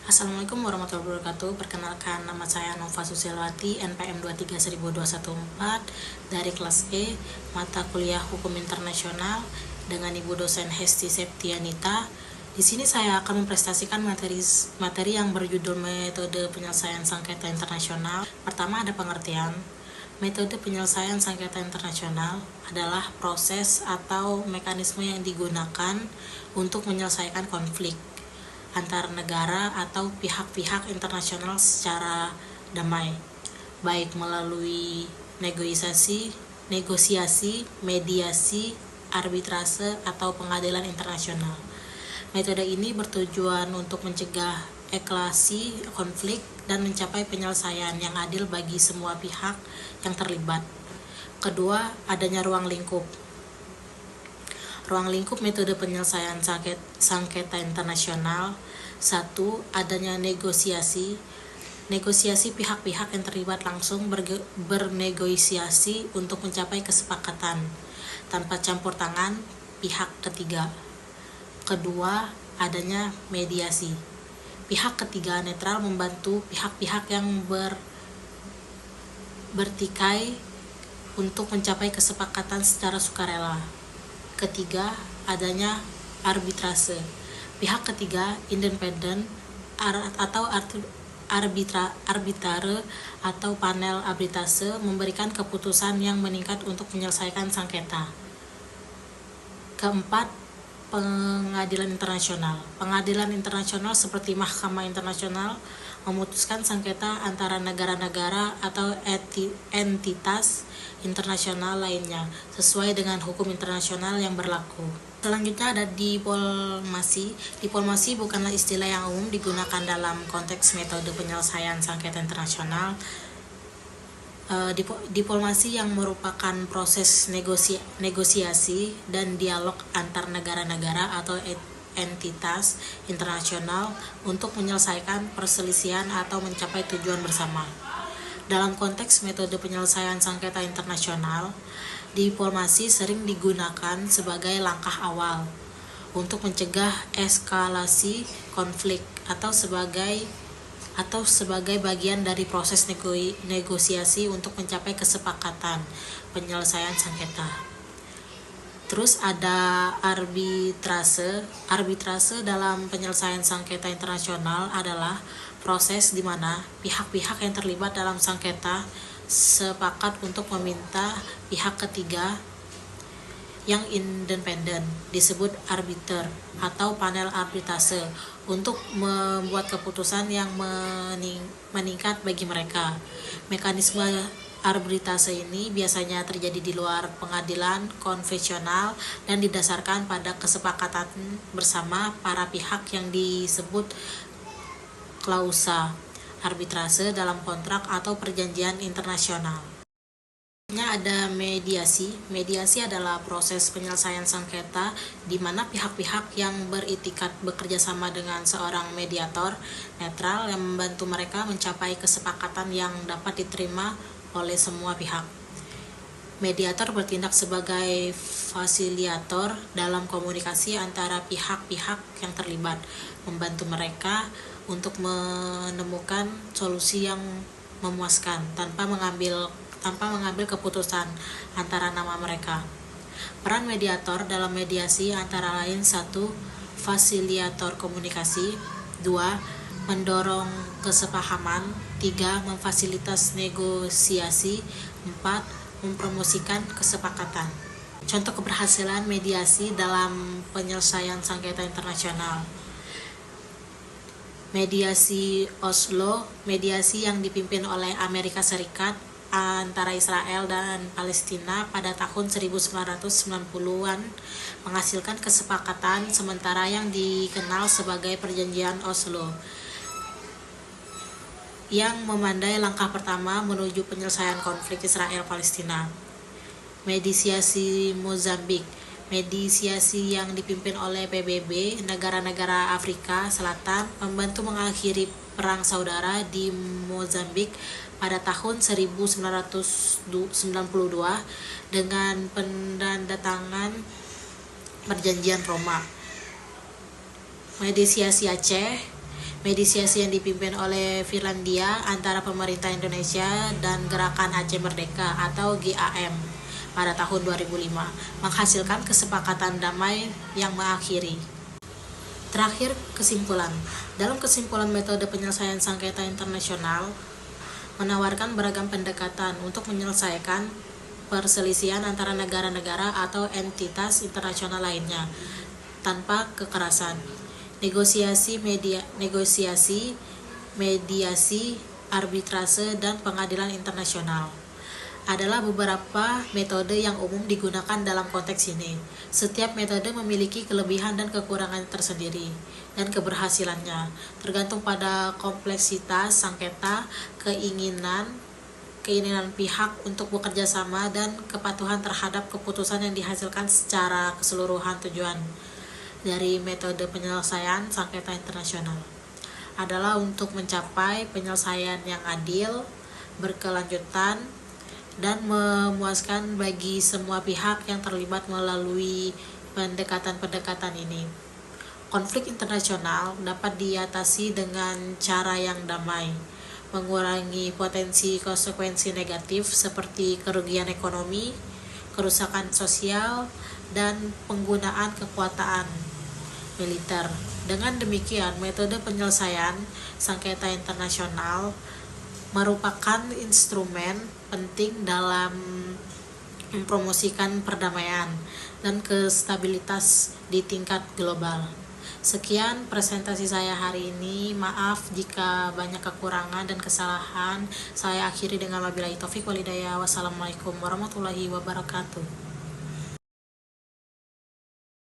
Assalamualaikum warahmatullahi wabarakatuh. Perkenalkan, nama saya Nova Susilwati, NPM 2310214 dari kelas E, mata kuliah Hukum Internasional dengan Ibu dosen Hesti Septianita. Di sini saya akan mempresentasikan materi yang berjudul metode penyelesaian sengketa internasional. Pertama, ada pengertian. Metode penyelesaian sengketa internasional adalah proses atau mekanisme yang digunakan untuk menyelesaikan konflik antar negara atau pihak-pihak internasional secara damai, baik melalui negosiasi, mediasi, arbitrase, atau pengadilan internasional. Metode ini bertujuan untuk mencegah eskalasi konflik dan mencapai penyelesaian yang adil bagi semua pihak yang terlibat. Kedua, adanya ruang lingkup. Ruang lingkup metode penyelesaian sengketa internasional. 1. Adanya negosiasi. Negosiasi, pihak-pihak yang terlibat langsung bernegosiasi untuk mencapai kesepakatan tanpa campur tangan pihak ketiga. Kedua, adanya mediasi. Pihak ketiga netral membantu pihak-pihak yang bertikai untuk mencapai kesepakatan secara sukarela. Ketiga, adanya arbitrase. Pihak ketiga independen atau arbitrase atau panel arbitrase memberikan keputusan yang meningkat untuk menyelesaikan sengketa. Keempat, pengadilan internasional. Pengadilan internasional seperti Mahkamah Internasional memutuskan sengketa antara negara-negara atau entitas internasional lainnya sesuai dengan hukum internasional yang berlaku. Selanjutnya ada diplomasi. Diplomasi bukanlah istilah yang umum digunakan dalam konteks metode penyelesaian sengketa internasional. Diplomasi yang merupakan proses negosiasi dan dialog antar negara-negara atau entitas internasional untuk menyelesaikan perselisihan atau mencapai tujuan bersama. Dalam konteks metode penyelesaian sengketa internasional, diplomasi sering digunakan sebagai langkah awal untuk mencegah eskalasi konflik atau sebagai bagian dari proses negosiasi untuk mencapai kesepakatan penyelesaian sengketa. Terus ada arbitrase. Arbitrase dalam penyelesaian sengketa internasional adalah proses di mana pihak-pihak yang terlibat dalam sengketa sepakat untuk meminta pihak ketiga yang independen, disebut arbiter atau panel arbitrase, untuk membuat keputusan yang meningkat bagi mereka. Mekanisme arbitrase ini biasanya terjadi di luar pengadilan konvensional dan didasarkan pada kesepakatan bersama para pihak yang disebut klausa arbitrase dalam kontrak atau perjanjian internasional. Ada mediasi. Mediasi adalah proses penyelesaian sengketa di mana pihak-pihak yang beritikat bekerja sama dengan seorang mediator netral yang membantu mereka mencapai kesepakatan yang dapat diterima oleh semua pihak. Mediator bertindak sebagai fasilitator dalam komunikasi antara pihak-pihak yang terlibat, membantu mereka untuk menemukan solusi yang memuaskan tanpa mengambil keputusan antara nama mereka. Peran mediator dalam mediasi antara lain: 1. Fasilitator komunikasi. 2. Mendorong kesepahaman. 3. Memfasilitas negosiasi. 4. Mempromosikan kesepakatan. Contoh keberhasilan mediasi dalam penyelesaian sengketa internasional. Mediasi Oslo, mediasi yang dipimpin oleh Amerika Serikat antara Israel dan Palestina pada tahun 1990-an menghasilkan kesepakatan sementara yang dikenal sebagai Perjanjian Oslo, yang memandai langkah pertama menuju penyelesaian konflik Israel-Palestina. Mediasi Mozambik, mediasi yang dipimpin oleh PBB, negara-negara Afrika Selatan, membantu mengakhiri perang saudara di Mozambik pada tahun 1992 dengan penandatangan Perjanjian Roma. Mediasi Aceh, mediasi yang dipimpin oleh Finlandia antara pemerintah Indonesia dan Gerakan Aceh Merdeka atau GAM pada tahun 2005 menghasilkan kesepakatan damai yang mengakhiri. Terakhir, kesimpulan. Dalam kesimpulan, metode penyelesaian sengketa internasional menawarkan beragam pendekatan untuk menyelesaikan perselisihan antara negara-negara atau entitas internasional lainnya tanpa kekerasan. Negosiasi, mediasi, arbitrase, dan pengadilan internasional adalah beberapa metode yang umum digunakan dalam konteks ini. Setiap metode memiliki kelebihan dan kekurangan tersendiri, dan keberhasilannya tergantung pada kompleksitas sengketa, keinginan pihak untuk bekerja sama, dan kepatuhan terhadap keputusan yang dihasilkan secara keseluruhan. Tujuan dari metode penyelesaian sengketa internasional adalah untuk mencapai penyelesaian yang adil, berkelanjutan, dan memuaskan bagi semua pihak yang terlibat melalui pendekatan-pendekatan ini. Konflik internasional dapat diatasi dengan cara yang damai, mengurangi potensi konsekuensi negatif seperti kerugian ekonomi, kerusakan sosial, dan penggunaan kekuatan militer. Dengan demikian, metode penyelesaian sengketa internasional merupakan instrumen penting dalam mempromosikan perdamaian dan kestabilitas di tingkat global. Sekian presentasi saya hari ini. Maaf jika banyak kekurangan dan kesalahan. Saya akhiri dengan wabillahi taufik walhidayah. Wassalamualaikum warahmatullahi wabarakatuh.